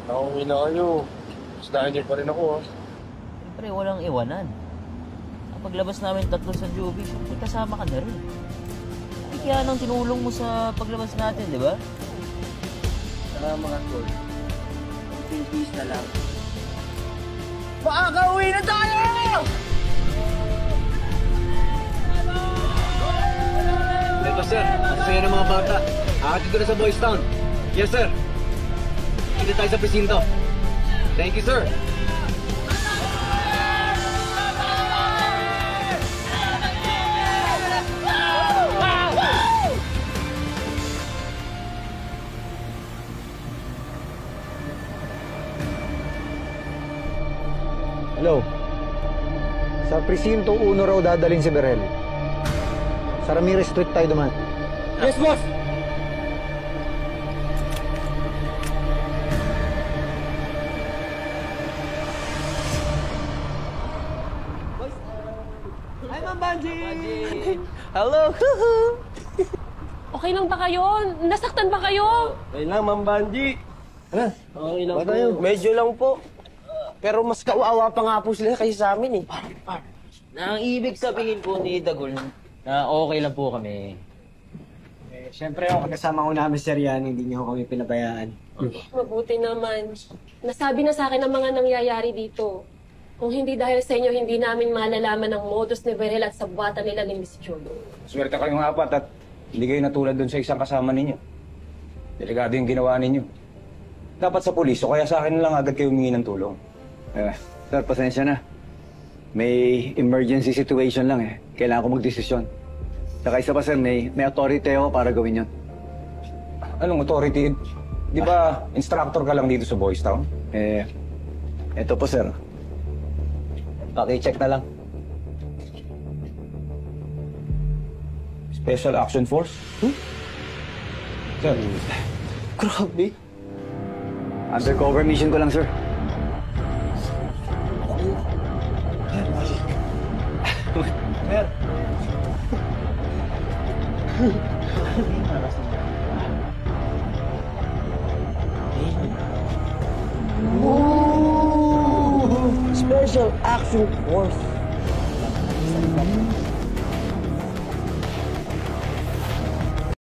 Nakauwi na kayo. Gustahan niyo pa rin ako, ha? Siyempre, walang iwanan. Paglabas namin tatlo sa Joby, may kasama ka na rin. Hindi kaya nang tinulong mo sa paglabas natin, di ba? Saka mga tol, peace na lang. Makakauwi na tayo! Ito sir, masaya ng mga bata. Aakit ko na sa Boys Town. Yes sir. Kita tayo sa presinto. Thank you sir. Hello. Sa Presinto 1 raw dadalhin si Berhel. Sa Ramirez Street tayo duman. Yes boss. Hi, Ma'am Banji! Hello! Okay lang ba kayo? Nasaktan ba kayo? Okay lang, Ma'am Banji. Ano? Okay lang Bata yun. Medyo lang po. Pero mas kauawa pa nga po sila kaysa sa amin eh. Na ang ibig sabihin po ni Dagol na okay lang po kami. Siyempre ako kasama ko namin si Rian, hindi niyo kami pinabayaan. Mabuti naman. Nasabi na sa akin ang mga nangyayari dito. Kung hindi dahil sa inyo, hindi namin malalaman ang modus ni Berhel at sabwatan nila ni Miss Cholo. Swerte kayong apat at hindi kayo natulad dun sa isang kasama ninyo. Delikado yung ginawa ninyo. Dapat sa pulis o kaya sa akin lang agad kayo humingi ng tulong. Sir, pasensya na. May emergency situation lang eh. Kailangan ko magdesisyon. Saka isa pa sir, may authority ako para gawin yun. Anong authority? Di ba instructor ka lang dito sa Boys Town? Eto po sir. Paki-check na lang. Special Action Force? Sir, Grabe. Undercover mission ko lang sir. Special Action Force.